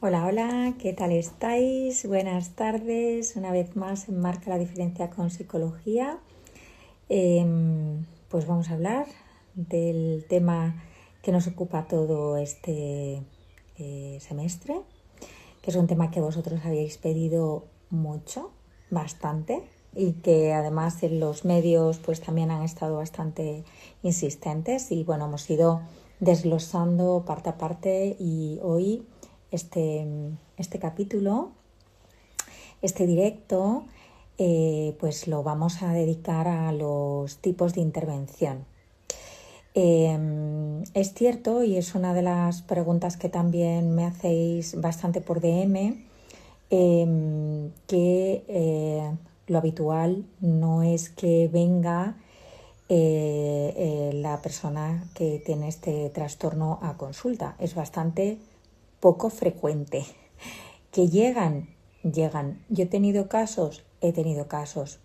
Hola, hola, ¿qué tal estáis? Buenas tardes, una vez más en Marca la Diferencia con Psicología. Pues vamos a hablar del tema que nos ocupa todo este semestre, que es un tema que vosotros habéis pedido mucho, bastante, y que además en los medios pues también han estado bastante insistentes y bueno, hemos ido desglosando parte a parte y hoy este capítulo, este directo, pues lo vamos a dedicar a los tipos de intervención. Es cierto, y es una de las preguntas que también me hacéis bastante por DM, que lo habitual no es que venga la persona que tiene este trastorno a consulta. Es bastante poco frecuente. Que llegan. Yo he tenido casos,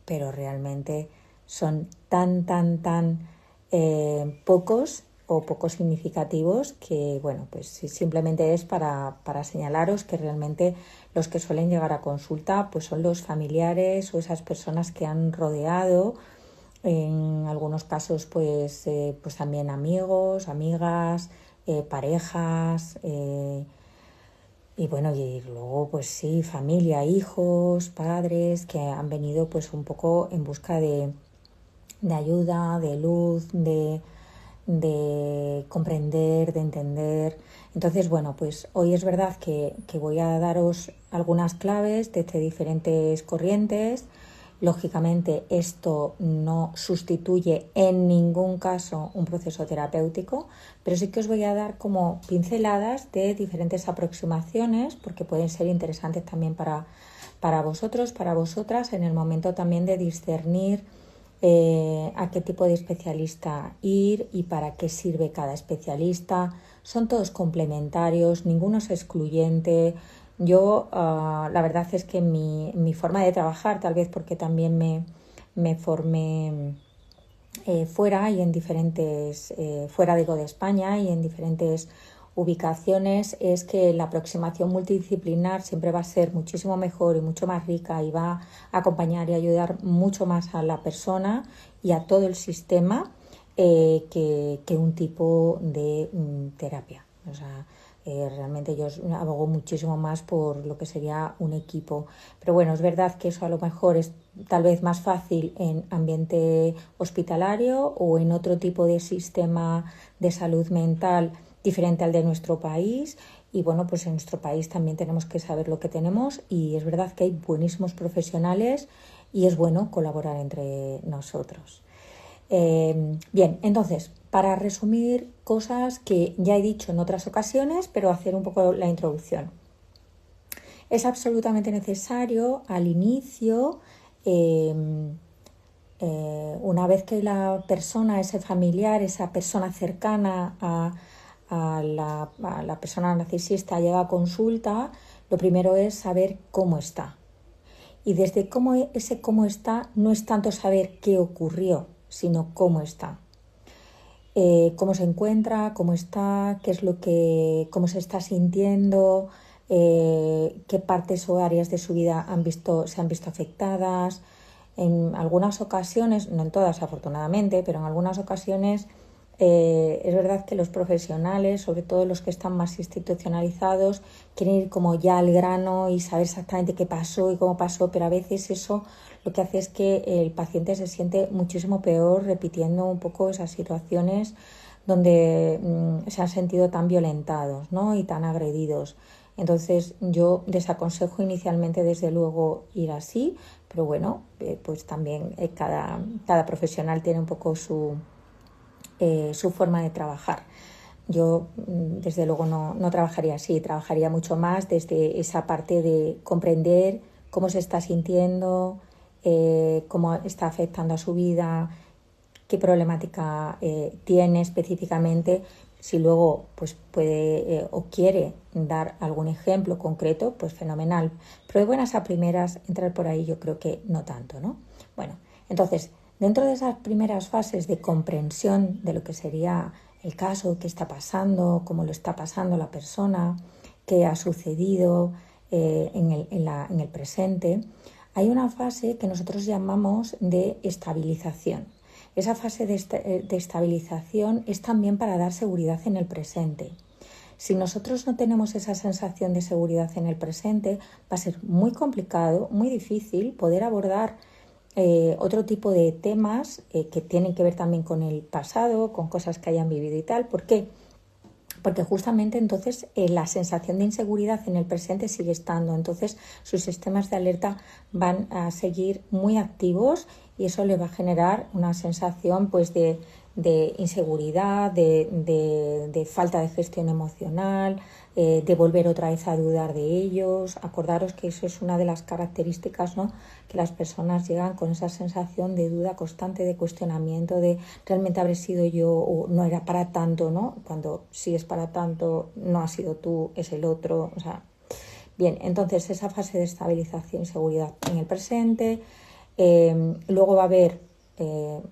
pero realmente son tan pocos o poco significativos que, bueno, pues simplemente es para señalaros que realmente los que suelen llegar a consulta pues son los familiares o esas personas que han rodeado, en algunos casos pues también amigos, amigas, parejas, y bueno, y luego pues sí, familia, hijos, padres que han venido pues un poco en busca de ayuda, de luz, de comprender, de entender. Entonces, bueno, pues hoy es verdad que voy a daros algunas claves de diferentes corrientes. Lógicamente, esto no sustituye en ningún caso un proceso terapéutico, pero sí que os voy a dar como pinceladas de diferentes aproximaciones, porque pueden ser interesantes también para vosotros, para vosotras, en el momento también de discernir a qué tipo de especialista ir y para qué sirve cada especialista. Son todos complementarios, ninguno es excluyente. Yo la verdad es que mi forma de trabajar, tal vez porque también me formé fuera y en diferentes, fuera digo de España y en diferentes ubicaciones, es que la aproximación multidisciplinar siempre va a ser muchísimo mejor y mucho más rica y va a acompañar y ayudar mucho más a la persona y a todo el sistema que un tipo de terapia. O sea, realmente yo abogo muchísimo más por lo que sería un equipo. Pero bueno, es verdad que eso a lo mejor es tal vez más fácil en ambiente hospitalario o en otro tipo de sistema de salud mental diferente al de nuestro país. Y bueno, pues en nuestro país también tenemos que saber lo que tenemos y es verdad que hay buenísimos profesionales y es bueno colaborar entre nosotros. Bien, entonces, para resumir cosas que ya he dicho en otras ocasiones, pero hacer un poco la introducción. Es absolutamente necesario al inicio, una vez que la persona, ese familiar, esa persona cercana a la persona narcisista llega a consulta, lo primero es saber cómo está. Y desde ese cómo está no es tanto saber qué ocurrió, sino cómo está. Cómo se encuentra, cómo está, cómo se está sintiendo, qué partes o áreas de su vida se han visto afectadas. En algunas ocasiones, no en todas afortunadamente, pero en algunas ocasiones es verdad que los profesionales, sobre todo los que están más institucionalizados, quieren ir como ya al grano y saber exactamente qué pasó y cómo pasó, pero a veces eso lo que hace es que el paciente se siente muchísimo peor repitiendo un poco esas situaciones donde se han sentido tan violentados, ¿no? Y tan agredidos. Entonces yo desaconsejo inicialmente desde luego ir así, pero bueno, pues también cada profesional tiene un poco su forma de trabajar. Yo desde luego no trabajaría así, trabajaría mucho más desde esa parte de comprender cómo se está sintiendo, cómo está afectando a su vida, qué problemática tiene específicamente. Si luego pues puede o quiere dar algún ejemplo concreto, pues fenomenal. Pero de buenas a primeras, entrar por ahí yo creo que no tanto, ¿no? Bueno, entonces, dentro de esas primeras fases de comprensión de lo que sería el caso, qué está pasando, cómo lo está pasando la persona, qué ha sucedido en el presente, hay una fase que nosotros llamamos de estabilización. Esa fase de estabilización es también para dar seguridad en el presente. Si nosotros no tenemos esa sensación de seguridad en el presente, va a ser muy complicado, muy difícil poder abordar otro tipo de temas que tienen que ver también con el pasado, con cosas que hayan vivido y tal. ¿Por qué? Porque justamente entonces la sensación de inseguridad en el presente sigue estando. Entonces sus sistemas de alerta van a seguir muy activos y eso le va a generar una sensación pues de inseguridad, de falta de gestión emocional, de volver otra vez a dudar de ellos. Acordaros que eso es una de las características, ¿no?, que las personas llegan con esa sensación de duda constante, de cuestionamiento, de realmente habré sido yo o no era para tanto, ¿no? Cuando sí es para tanto, no has sido tú, es el otro. O sea, bien, entonces esa fase de estabilización y seguridad en el presente. Luego va a haber,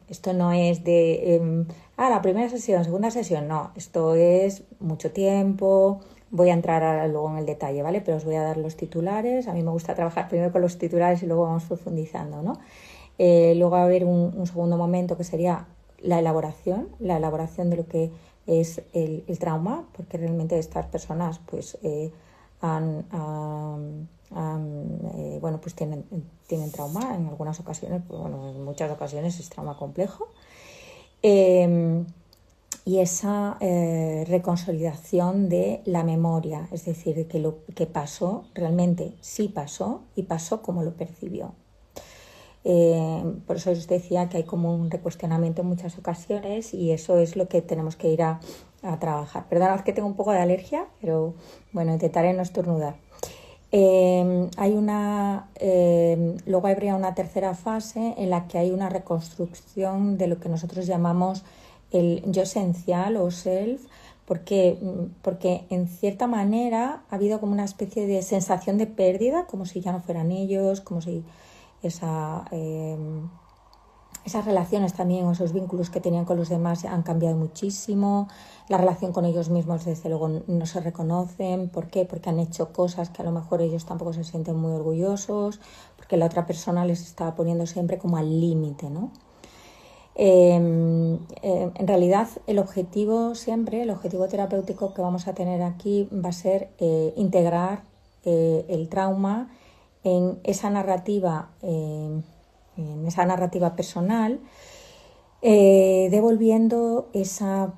esto no es de, la primera sesión, segunda sesión, no, esto es mucho tiempo. Voy a entrar ahora luego en el detalle, ¿vale? Pero os voy a dar los titulares. A mí me gusta trabajar primero con los titulares y luego vamos profundizando, ¿no? Luego va a haber un segundo momento que sería la elaboración de lo que es el trauma, porque realmente estas personas pues bueno, pues tienen trauma en algunas ocasiones, pues, bueno, en muchas ocasiones es trauma complejo. Y esa reconsolidación de la memoria, es decir, que lo que pasó realmente sí pasó y pasó como lo percibió. Por eso os decía que hay como un recuestionamiento en muchas ocasiones y eso es lo que tenemos que ir a trabajar. Perdonad que tengo un poco de alergia, pero bueno, intentaré no estornudar. Luego habría una tercera fase en la que hay una reconstrucción de lo que nosotros llamamos el yo esencial o self, porque en cierta manera ha habido como una especie de sensación de pérdida, como si ya no fueran ellos, como si esas relaciones también o esos vínculos que tenían con los demás han cambiado muchísimo. La relación con ellos mismos desde luego no se reconocen. ¿Por qué? Porque han hecho cosas que a lo mejor ellos tampoco se sienten muy orgullosos, porque la otra persona les está poniendo siempre como al límite, ¿no? En realidad el objetivo terapéutico que vamos a tener aquí va a ser integrar el trauma en esa narrativa personal, devolviendo esa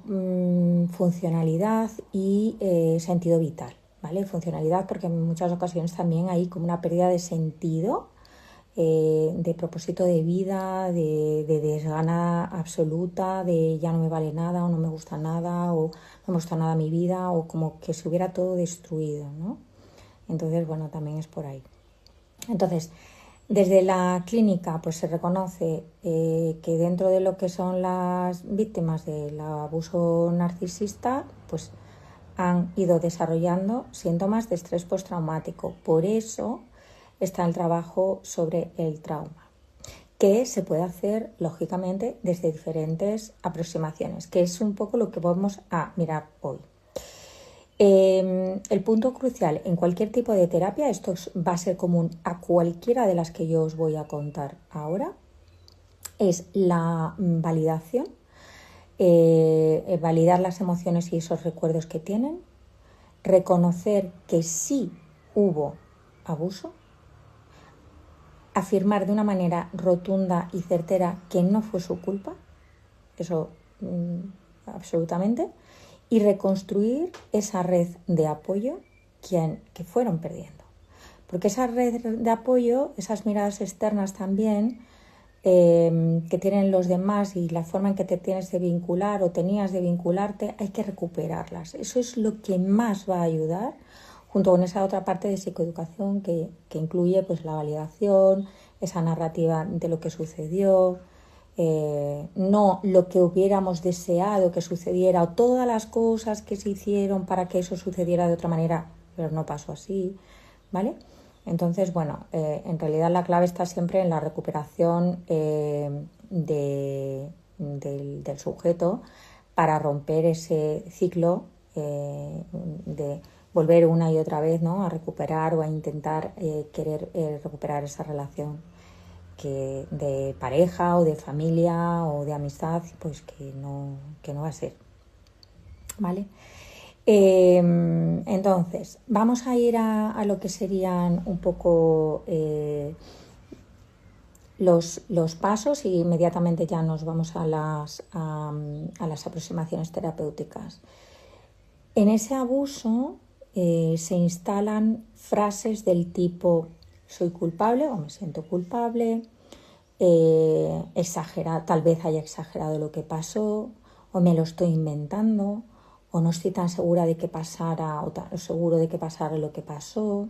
funcionalidad y sentido vital, ¿vale? Funcionalidad porque en muchas ocasiones también hay como una pérdida de sentido, de propósito de vida, de desgana absoluta, de ya no me vale nada o no me gusta nada o no me gusta nada mi vida o como que se hubiera todo destruido, ¿no? Entonces, bueno, también es por ahí. Entonces, desde la clínica pues se reconoce que dentro de lo que son las víctimas del abuso narcisista pues han ido desarrollando síntomas de estrés postraumático. Por eso está el trabajo sobre el trauma, que se puede hacer lógicamente desde diferentes aproximaciones, que es un poco lo que vamos a mirar hoy. El punto crucial en cualquier tipo de terapia, esto va a ser común a cualquiera de las que yo os voy a contar ahora, es la validación, validar las emociones y esos recuerdos que tienen, reconocer que sí hubo abuso, afirmar de una manera rotunda y certera que no fue su culpa, eso absolutamente, y reconstruir esa red de apoyo que fueron perdiendo. Porque esa red de apoyo, esas miradas externas también que tienen los demás y la forma en que te tienes de vincular o tenías de vincularte, hay que recuperarlas. Eso es lo que más va a ayudar, junto con esa otra parte de psicoeducación que incluye pues la validación, esa narrativa de lo que sucedió, no lo que hubiéramos deseado que sucediera o todas las cosas que se hicieron para que eso sucediera de otra manera, pero no pasó así, ¿vale? Entonces, bueno, en realidad la clave está siempre en la recuperación del sujeto para romper ese ciclo volver una y otra vez, ¿no?, a recuperar o a intentar querer recuperar esa relación de pareja o de familia o de amistad, pues que no va a ser, ¿vale? Entonces, vamos a ir a lo que serían un poco los pasos y inmediatamente ya nos vamos a las aproximaciones terapéuticas. En ese abuso se instalan frases del tipo soy culpable o me siento culpable, tal vez haya exagerado lo que pasó, o me lo estoy inventando, o no estoy tan segura de que pasara o tan seguro de que pasara lo que pasó.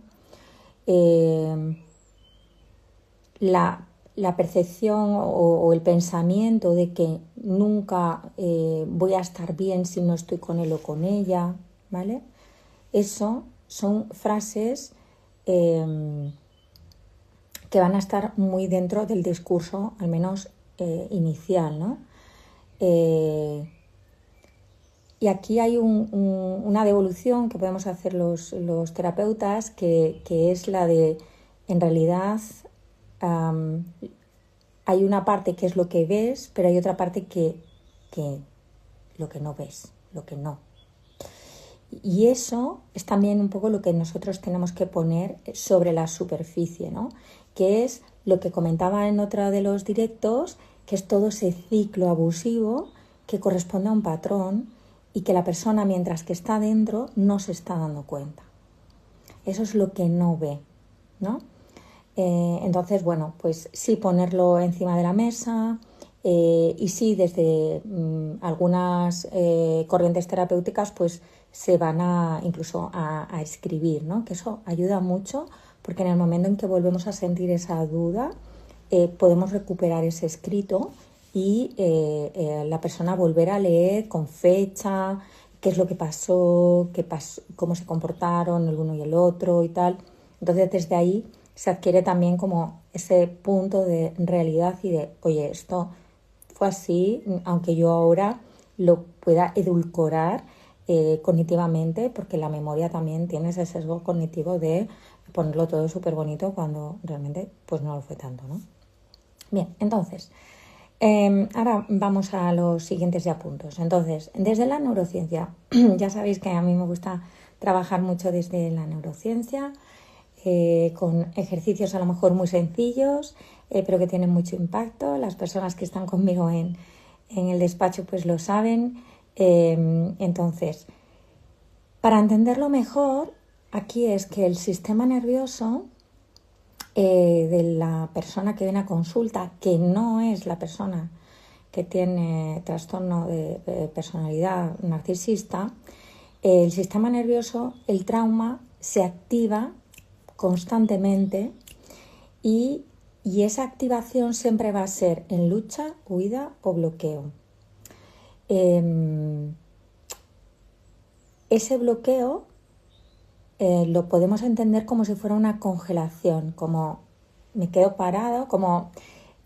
La percepción o el pensamiento de que nunca voy a estar bien si no estoy con él o con ella, ¿vale? Eso son frases que van a estar muy dentro del discurso, al menos inicial, ¿no? Y aquí hay una devolución que podemos hacer los terapeutas, que es la de, en realidad, hay una parte que es lo que ves, pero hay otra parte que lo que no ves, lo que no. Y eso es también un poco lo que nosotros tenemos que poner sobre la superficie, ¿no? Que es lo que comentaba en otro de los directos, que es todo ese ciclo abusivo que corresponde a un patrón y que la persona, mientras que está dentro, no se está dando cuenta. Eso es lo que no ve, ¿no? Entonces, bueno, pues sí ponerlo encima de la mesa y sí desde algunas corrientes terapéuticas pues se van incluso a escribir, ¿no? Que eso ayuda mucho porque en el momento en que volvemos a sentir esa duda podemos recuperar ese escrito y la persona volver a leer con fecha, qué es lo que pasó, cómo se comportaron el uno y el otro y tal. Entonces desde ahí se adquiere también como ese punto de realidad y de, oye, esto fue así, aunque yo ahora lo pueda edulcorar cognitivamente, porque la memoria también tiene ese sesgo cognitivo de ponerlo todo súper bonito cuando realmente pues no lo fue tanto, ¿no? Bien, entonces, ahora vamos a los siguientes ya puntos. Entonces, desde la neurociencia, ya sabéis que a mí me gusta trabajar mucho desde la neurociencia, con ejercicios a lo mejor muy sencillos, pero que tienen mucho impacto. Las personas que están conmigo en el despacho pues lo saben. Entonces, para entenderlo mejor, aquí es que el sistema nervioso de la persona que viene a consulta, que no es la persona que tiene trastorno de personalidad narcisista, el sistema nervioso, el trauma, se activa constantemente y esa activación siempre va a ser en lucha, huida o bloqueo. Ese bloqueo lo podemos entender como si fuera una congelación, como me quedo parado, como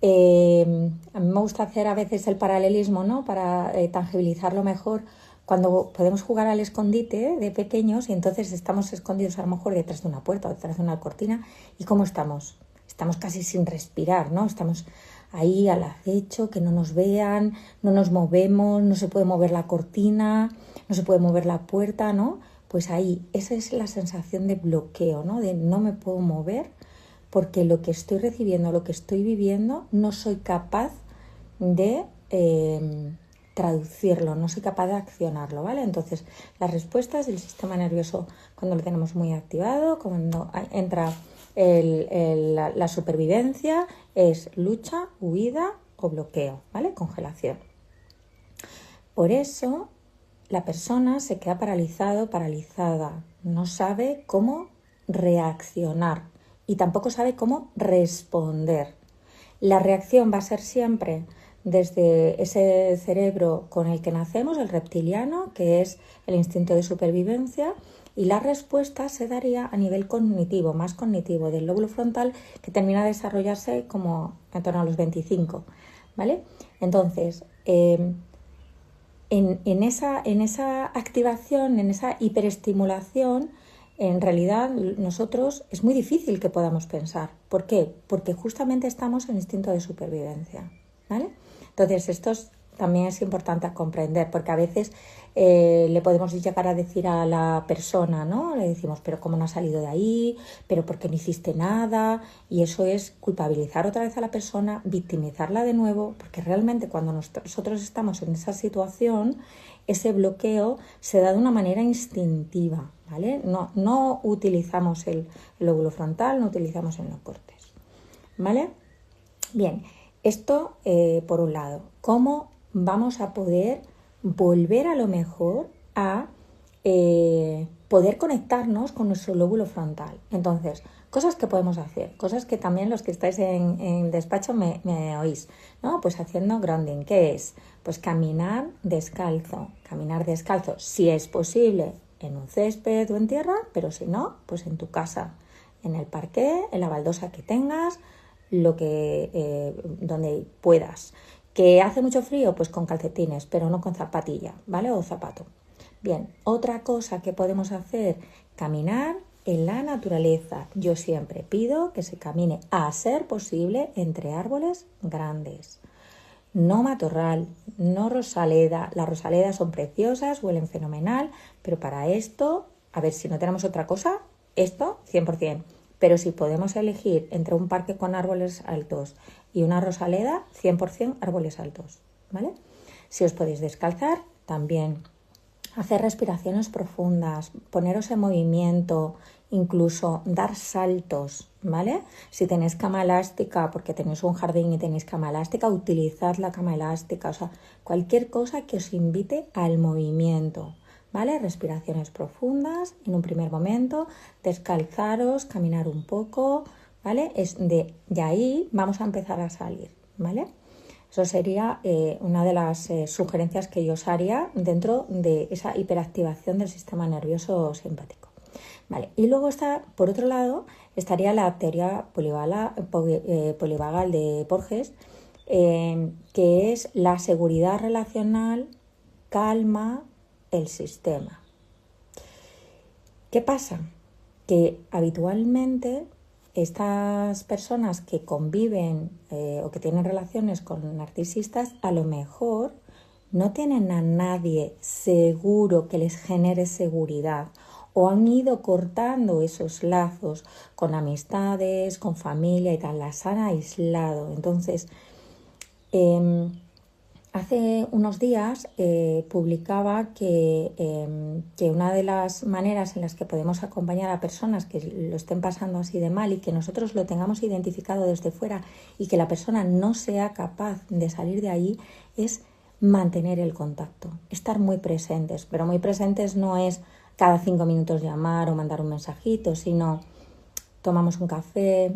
a mí me gusta hacer a veces el paralelismo, ¿no? Para tangibilizarlo mejor, cuando podemos jugar al escondite de pequeños y entonces estamos escondidos a lo mejor detrás de una puerta o detrás de una cortina. ¿Y cómo estamos? Estamos casi sin respirar, ¿no? Estamos ahí al acecho, que no nos vean, no nos movemos, no se puede mover la cortina, no se puede mover la puerta, ¿no? Pues ahí, esa es la sensación de bloqueo, ¿no? De no me puedo mover porque lo que estoy recibiendo, lo que estoy viviendo, no soy capaz de traducirlo, no soy capaz de accionarlo, ¿vale? Entonces, las respuestas del sistema nervioso, cuando lo tenemos muy activado, cuando entra la supervivencia, es lucha, huida o bloqueo, ¿vale? Congelación. Por eso, la persona se queda paralizada, no sabe cómo reaccionar y tampoco sabe cómo responder. La reacción va a ser siempre desde ese cerebro con el que nacemos, el reptiliano, que es el instinto de supervivencia, y la respuesta se daría a nivel cognitivo, más cognitivo, del lóbulo frontal, que termina de desarrollarse como en torno a los 25, ¿vale? Entonces, en esa activación, en esa hiperestimulación, en realidad nosotros es muy difícil que podamos pensar. ¿Por qué? Porque justamente estamos en instinto de supervivencia, ¿vale? Entonces, también es importante comprender, porque a veces le podemos llegar a decir a la persona, ¿no? Le decimos, pero ¿cómo no has salido de ahí? ¿Pero por qué no hiciste nada? Y eso es culpabilizar otra vez a la persona, victimizarla de nuevo, porque realmente cuando nosotros estamos en esa situación, ese bloqueo se da de una manera instintiva, ¿vale? No utilizamos el lóbulo frontal, no utilizamos el neocortes, ¿vale? Bien, esto por un lado. ¿Cómo vamos a poder volver a lo mejor a poder conectarnos con nuestro lóbulo frontal? Entonces, cosas que podemos hacer, cosas que también los que estáis en despacho me oís, ¿no? Pues haciendo grounding. ¿Qué es? Pues caminar descalzo, si es posible en un césped o en tierra, pero si no, pues en tu casa, en el parqué, en la baldosa que tengas, donde puedas. ¿Que hace mucho frío? Pues con calcetines, pero no con zapatilla, ¿vale? O zapato. Bien, otra cosa que podemos hacer, caminar en la naturaleza. Yo siempre pido que se camine, a ser posible, entre árboles grandes. No matorral, no rosaleda. Las rosaledas son preciosas, huelen fenomenal, pero para esto, a ver, si no tenemos otra cosa, esto 100%. Pero si podemos elegir entre un parque con árboles altos y una rosaleda, 100% árboles altos, ¿vale? Si os podéis descalzar, también. Hacer respiraciones profundas, poneros en movimiento, incluso dar saltos, ¿vale? Si tenéis cama elástica, porque tenéis un jardín y tenéis cama elástica, utilizad la cama elástica, o sea, cualquier cosa que os invite al movimiento, ¿vale? Respiraciones profundas en un primer momento, descalzaros, caminar un poco, ¿vale? De ahí vamos a empezar a salir, ¿vale? Eso sería una de las sugerencias que yo os haría dentro de esa hiperactivación del sistema nervioso simpático. Vale. Y luego por otro lado, estaría la teoría polivagal de Porges, que es la seguridad relacional calma el sistema. ¿Qué pasa? Que habitualmente estas personas que conviven o que tienen relaciones con narcisistas, a lo mejor no tienen a nadie seguro que les genere seguridad, o han ido cortando esos lazos con amistades, con familia y tal, las han aislado. Entonces, hace unos días publicaba que una de las maneras en las que podemos acompañar a personas que lo estén pasando así de mal y que nosotros lo tengamos identificado desde fuera y que la persona no sea capaz de salir de ahí es mantener el contacto, estar muy presentes. Pero muy presentes no es cada 5 minutos llamar o mandar un mensajito, sino tomamos un café,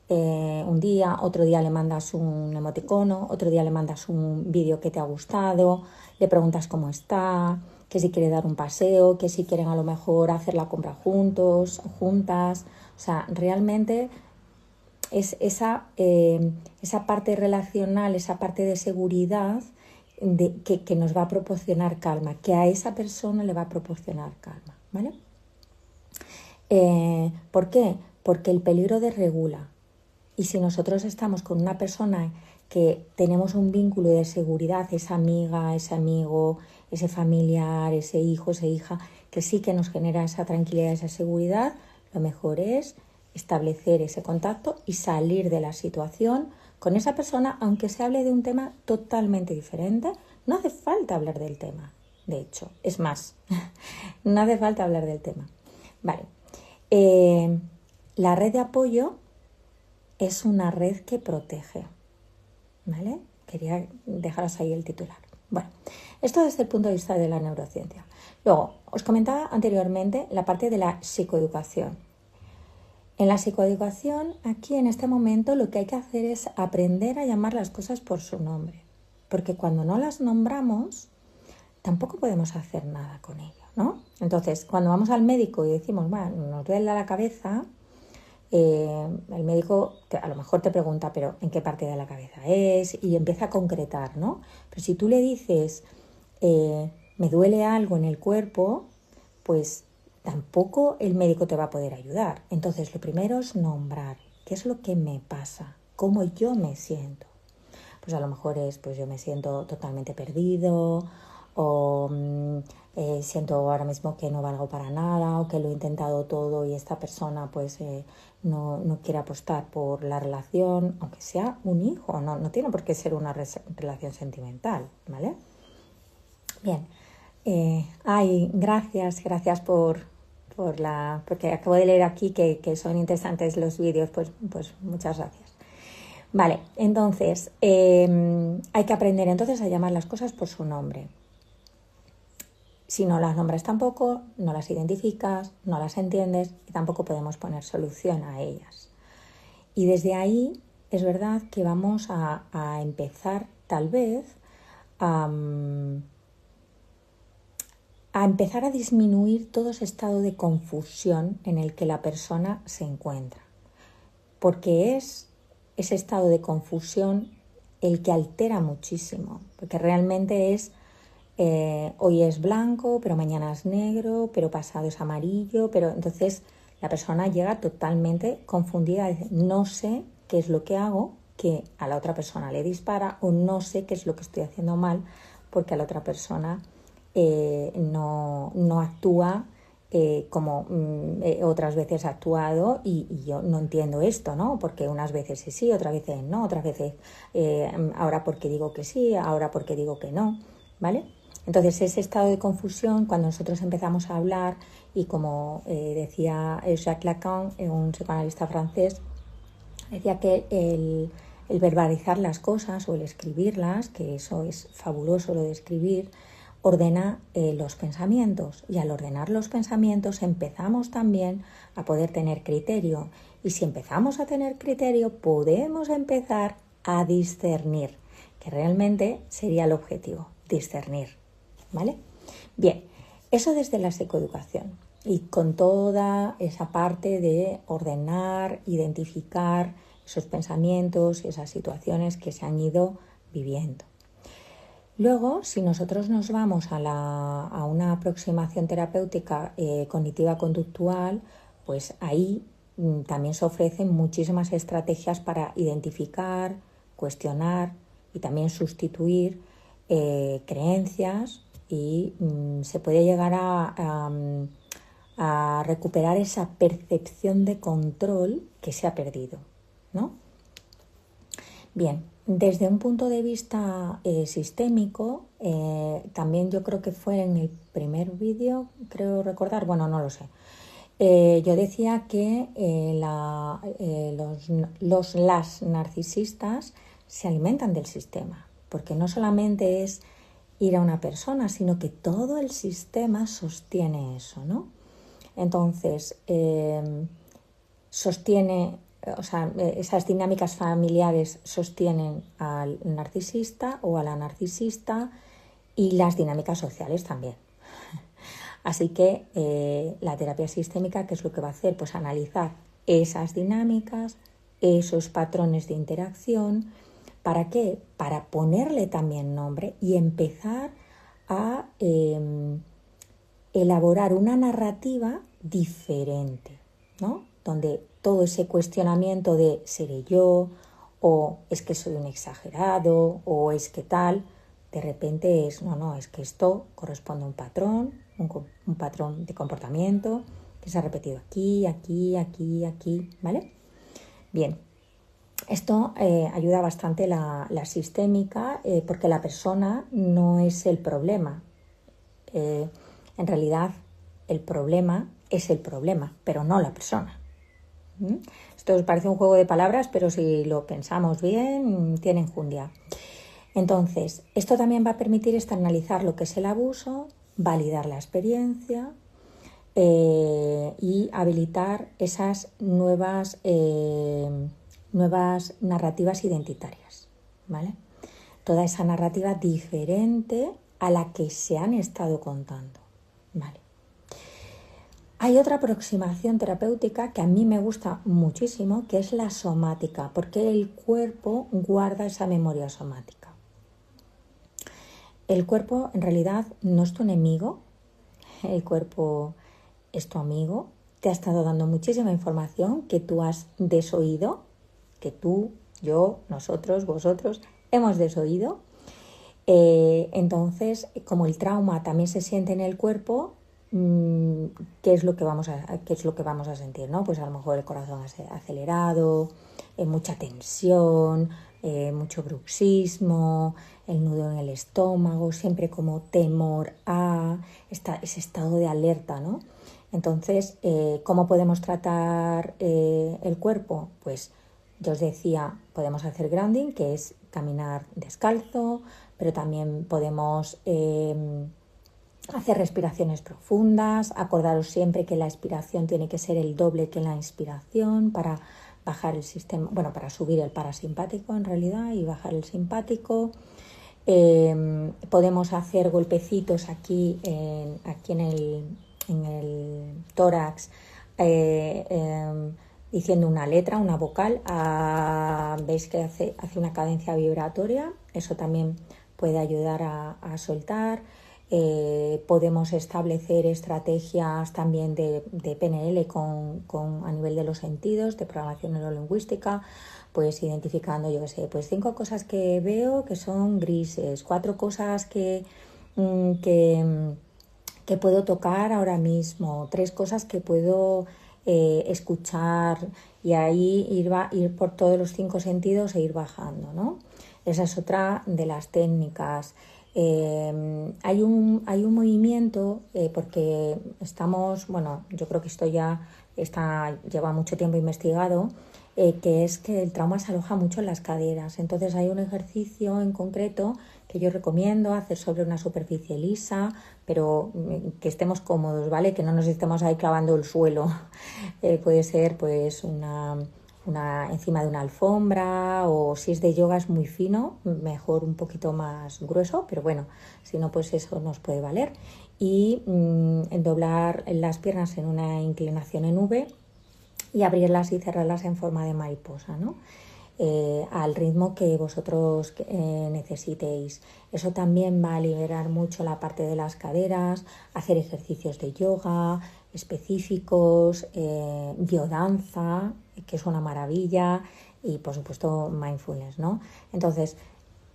un día, otro día le mandas un emoticono, otro día le mandas un vídeo que te ha gustado, le preguntas cómo está, que si quiere dar un paseo, que si quieren a lo mejor hacer la compra juntos, juntas. O sea, realmente es esa parte relacional, esa parte de seguridad que nos va a proporcionar calma, que a esa persona le va a proporcionar calma, ¿vale? ¿Por qué? Porque el peligro desregula. Y si nosotros estamos con una persona que tenemos un vínculo de seguridad, esa amiga, ese amigo, ese familiar, ese hijo, esa hija, que sí que nos genera esa tranquilidad, esa seguridad, lo mejor es establecer ese contacto y salir de la situación con esa persona, aunque se hable de un tema totalmente diferente. No hace falta hablar del tema, de hecho, es más, no hace falta hablar del tema. Vale, la red de apoyo es una red que protege, ¿vale? Quería dejaros ahí el titular. Bueno, esto desde el punto de vista de la neurociencia. Luego, os comentaba anteriormente la parte de la psicoeducación. En la psicoeducación, aquí en este momento, lo que hay que hacer es aprender a llamar las cosas por su nombre. Porque cuando no las nombramos, tampoco podemos hacer nada con ello, ¿no? Entonces, cuando vamos al médico y decimos, bueno, nos duele la cabeza, el médico a lo mejor te pregunta, pero ¿en qué parte de la cabeza es? Y empieza a concretar, ¿no? Pero si tú le dices, me duele algo en el cuerpo, pues tampoco el médico te va a poder ayudar. Entonces, lo primero es nombrar qué es lo que me pasa, cómo yo me siento. Pues a lo mejor es, pues yo me siento totalmente perdido, o siento ahora mismo que no valgo para nada, o que lo he intentado todo y esta persona pues no quiere apostar por la relación, aunque sea un hijo, no tiene por qué ser una relación sentimental, ¿vale? Bien. Gracias porque acabo de leer aquí que son interesantes los vídeos, pues muchas gracias. Vale, entonces hay que aprender entonces a llamar las cosas por su nombre. Si no las nombras tampoco, no las identificas, no las entiendes y tampoco podemos poner solución a ellas. Y desde ahí es verdad que vamos a empezar tal vez a empezar a disminuir todo ese estado de confusión en el que la persona se encuentra. Porque es ese estado de confusión el que altera muchísimo, porque realmente es hoy es blanco, pero mañana es negro, pero pasado es amarillo, pero entonces la persona llega totalmente confundida, dice, no sé qué es lo que hago, que a la otra persona le dispara, o no sé qué es lo que estoy haciendo mal, porque a la otra persona no actúa como otras veces ha actuado y yo no entiendo esto, ¿no? Porque unas veces sí, otras veces no, otras veces ahora porque digo que sí, ahora porque digo que no, ¿vale? Entonces ese estado de confusión, cuando nosotros empezamos a hablar y como decía Jacques Lacan, un psicoanalista francés, decía que el verbalizar las cosas o el escribirlas, que eso es fabuloso lo de escribir, ordena los pensamientos y al ordenar los pensamientos empezamos también a poder tener criterio y si empezamos a tener criterio podemos empezar a discernir, que realmente sería el objetivo, discernir, ¿vale? Bien, eso desde la psicoeducación y con toda esa parte de ordenar, identificar esos pensamientos y esas situaciones que se han ido viviendo. Luego, si nosotros nos vamos a una aproximación terapéutica cognitiva conductual, pues ahí también se ofrecen muchísimas estrategias para identificar, cuestionar y también sustituir creencias y se puede llegar a recuperar esa percepción de control que se ha perdido, ¿no? Bien, desde un punto de vista sistémico, también yo creo que fue en el primer vídeo, creo recordar, bueno, no lo sé. Yo decía que las narcisistas se alimentan del sistema, porque no solamente es ir a una persona, sino que todo el sistema sostiene eso, ¿no? Entonces, esas dinámicas familiares sostienen al narcisista o a la narcisista y las dinámicas sociales también. Así que la terapia sistémica, ¿qué es lo que va a hacer? Pues analizar esas dinámicas, esos patrones de interacción. ¿Para qué? Para ponerle también nombre y empezar a elaborar una narrativa diferente, ¿no? Donde todo ese cuestionamiento de ¿seré yo? O es que soy un exagerado, o es que tal, de repente es, es que esto corresponde a un patrón de comportamiento que se ha repetido aquí, ¿vale? Bien, esto ayuda bastante la sistémica porque la persona no es el problema. En realidad, el problema es el problema, pero no la persona. Esto os parece un juego de palabras, pero si lo pensamos bien, tiene enjundia. Entonces, esto también va a permitir externalizar lo que es el abuso, validar la experiencia y habilitar esas nuevas narrativas identitarias, ¿vale? Toda esa narrativa diferente a la que se han estado contando, ¿vale? Hay otra aproximación terapéutica que a mí me gusta muchísimo, que es la somática, porque el cuerpo guarda esa memoria somática. El cuerpo en realidad no es tu enemigo, el cuerpo es tu amigo, te ha estado dando muchísima información que tú has desoído, que tú, yo, nosotros, vosotros hemos desoído. Entonces, como el trauma también se siente en el cuerpo, ¿qué es lo que vamos a sentir, ¿no? Pues a lo mejor el corazón acelerado, mucha tensión, mucho bruxismo, el nudo en el estómago, siempre como temor a ese estado de alerta, ¿no? Entonces, ¿cómo podemos tratar el cuerpo? Pues yo os decía, podemos hacer grounding, que es caminar descalzo, pero también podemos hacer respiraciones profundas. Acordaros siempre que la expiración tiene que ser el doble que la inspiración para bajar el sistema, bueno, para subir el parasimpático en realidad y bajar el simpático. Podemos hacer golpecitos aquí en el tórax, diciendo una letra, una vocal. Veis que hace una cadencia vibratoria, eso también puede ayudar a soltar. Podemos establecer estrategias también de PNL a nivel de los sentidos, de programación neurolingüística, pues identificando, yo qué sé, pues 5 cosas que veo que son grises, 4 cosas que puedo tocar ahora mismo, 3 cosas que puedo escuchar, y ahí ir por todos los 5 sentidos e ir bajando, ¿no? Esa es otra de las técnicas. Hay un movimiento, porque estamos, bueno, yo creo que esto lleva mucho tiempo investigado, que es que el trauma se aloja mucho en las caderas. Entonces hay un ejercicio en concreto que yo recomiendo hacer sobre una superficie lisa, pero que estemos cómodos, ¿vale? Que no nos estemos ahí clavando el suelo. Puede ser pues encima de una alfombra, o si es de yoga es muy fino, mejor un poquito más grueso, pero bueno, si no, pues eso nos puede valer. Y doblar las piernas en una inclinación en V y abrirlas y cerrarlas en forma de mariposa, ¿no? Al ritmo que vosotros necesitéis. Eso también va a liberar mucho la parte de las caderas, hacer ejercicios de yoga específicos, biodanza, que es una maravilla, y por supuesto mindfulness, ¿no? Entonces,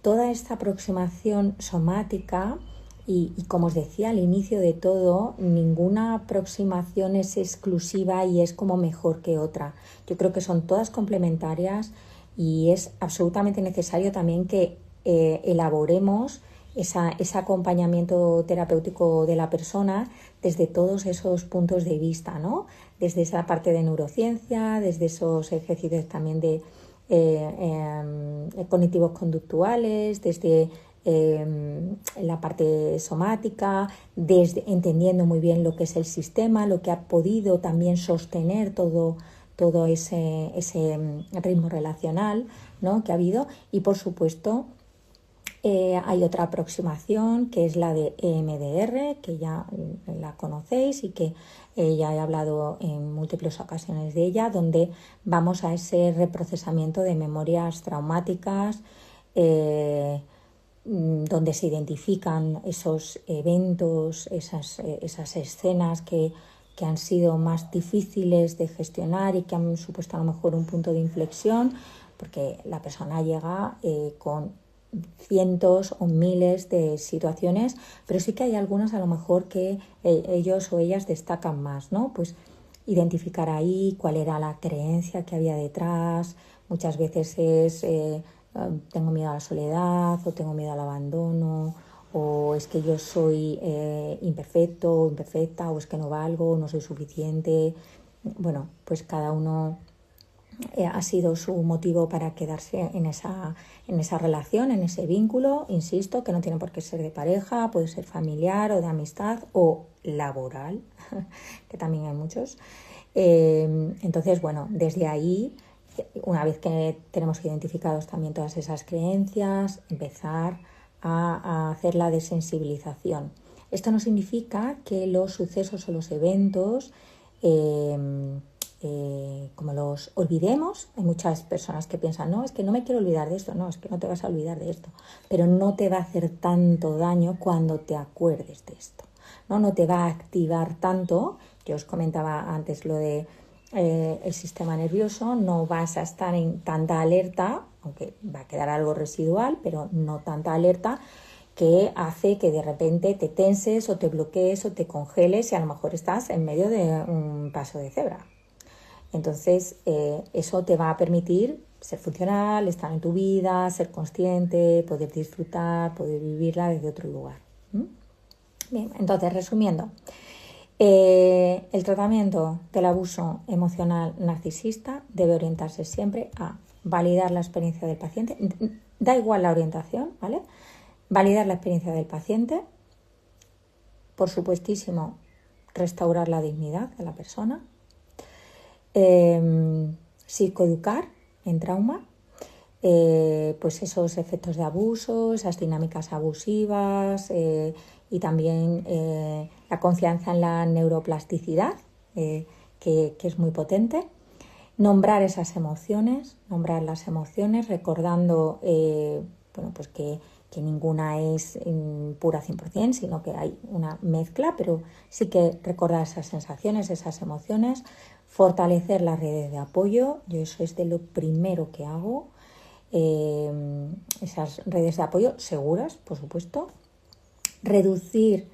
toda esta aproximación somática, y como os decía al inicio de todo, ninguna aproximación es exclusiva y es como mejor que otra. Yo creo que son todas complementarias, y es absolutamente necesario también que elaboremos ese acompañamiento terapéutico de la persona desde todos esos puntos de vista, ¿no? Desde esa parte de neurociencia, desde esos ejercicios también de cognitivos conductuales, desde la parte somática, desde entendiendo muy bien lo que es el sistema, lo que ha podido también sostener todo ese ritmo relacional, ¿no?, que ha habido. Y por supuesto hay otra aproximación, que es la de EMDR, que ya la conocéis y que ya he hablado en múltiples ocasiones de ella, donde vamos a ese reprocesamiento de memorias traumáticas, donde se identifican esos eventos, esas escenas que han sido más difíciles de gestionar y que han supuesto a lo mejor un punto de inflexión, porque la persona llega con cientos o miles de situaciones, pero sí que hay algunas a lo mejor que ellos o ellas destacan más, ¿no? Pues identificar ahí cuál era la creencia que había detrás. Muchas veces es tengo miedo a la soledad, o tengo miedo al abandono, o es que yo soy imperfecto o imperfecta, o es que no valgo, no soy suficiente. Bueno, pues cada uno ha sido su motivo para quedarse en esa relación, en ese vínculo, insisto, que no tiene por qué ser de pareja, puede ser familiar o de amistad o laboral, que también hay muchos. Entonces, bueno, desde ahí, una vez que tenemos identificados también todas esas creencias, empezar a hacer la desensibilización. Esto no significa que los sucesos o los eventos como los olvidemos. Hay muchas personas que piensan, no, es que no me quiero olvidar de esto. No, es que no te vas a olvidar de esto, pero no te va a hacer tanto daño cuando te acuerdes de esto, no te va a activar tanto yo os comentaba antes lo de el sistema nervioso, no vas a estar en tanta alerta, aunque va a quedar algo residual, pero no tanta alerta, que hace que de repente te tenses o te bloquees o te congeles y a lo mejor estás en medio de un paso de cebra. Entonces, eso te va a permitir ser funcional, estar en tu vida, ser consciente, poder disfrutar, poder vivirla desde otro lugar. Bien, entonces, resumiendo, el tratamiento del abuso emocional narcisista debe orientarse siempre a validar la experiencia del paciente. Da igual la orientación, ¿vale? Validar la experiencia del paciente, por supuestísimo, restaurar la dignidad de la persona, psicoeducar en trauma, pues esos efectos de abuso, esas dinámicas abusivas y también la confianza en la neuroplasticidad, que es muy potente. Nombrar esas emociones, nombrar las emociones, recordando pues que ninguna es pura 100%, sino que hay una mezcla, pero sí que recordar esas sensaciones, esas emociones, fortalecer las redes de apoyo. Yo eso es de lo primero que hago, esas redes de apoyo seguras, por supuesto, reducir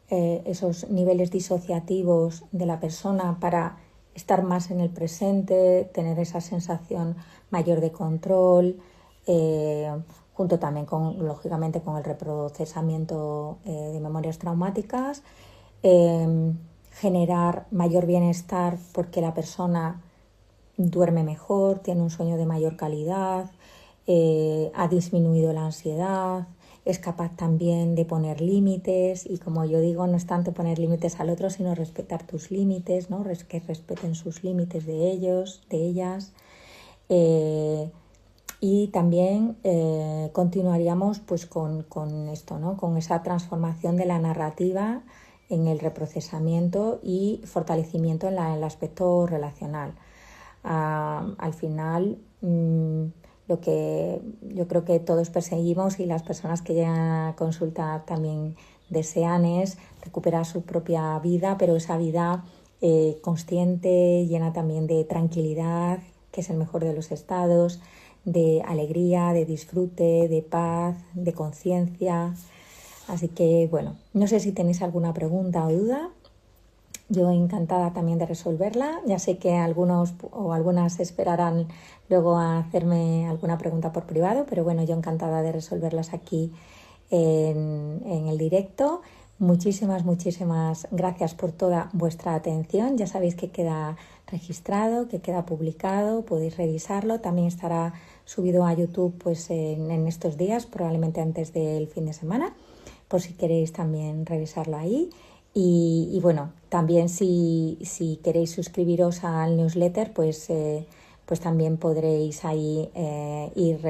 esos niveles disociativos de la persona para estar más en el presente, tener esa sensación mayor de control, junto también lógicamente con el reprocesamiento de memorias traumáticas, generar mayor bienestar porque la persona duerme mejor, tiene un sueño de mayor calidad, ha disminuido la ansiedad, es capaz también de poner límites, y como yo digo, no es tanto poner límites al otro, sino respetar tus límites, ¿no? Que respeten sus límites de ellos, de ellas. Y también continuaríamos pues con esto, ¿no? Con esa transformación de la narrativa en el reprocesamiento y fortalecimiento en el aspecto relacional. Al final, lo que yo creo que todos perseguimos y las personas que llegan a consulta también desean es recuperar su propia vida, pero esa vida consciente, llena también de tranquilidad, que es el mejor de los estados, de alegría, de disfrute, de paz, de conciencia. Así que, bueno, no sé si tenéis alguna pregunta o duda. Yo encantada también de resolverla. Ya sé que algunos o algunas esperarán luego a hacerme alguna pregunta por privado, pero bueno, yo encantada de resolverlas aquí en el directo. Muchísimas gracias por toda vuestra atención. Ya sabéis que queda registrado, que queda publicado, podéis revisarlo. También estará subido a YouTube pues en estos días, probablemente antes del fin de semana, por si queréis también revisarlo ahí. Y bueno, también si queréis suscribiros al newsletter, pues también podréis ahí ir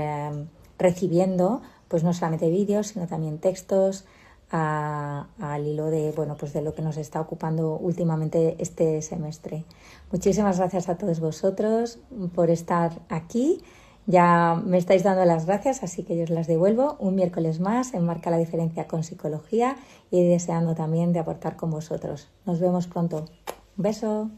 recibiendo pues no solamente vídeos, sino también textos al hilo de, bueno, pues de lo que nos está ocupando últimamente este semestre. Muchísimas gracias a todos vosotros por estar aquí. Ya me estáis dando las gracias, así que yo os las devuelvo. Un miércoles más en Marca la Diferencia con Psicología, y deseando también de aportar con vosotros. Nos vemos pronto. Un beso.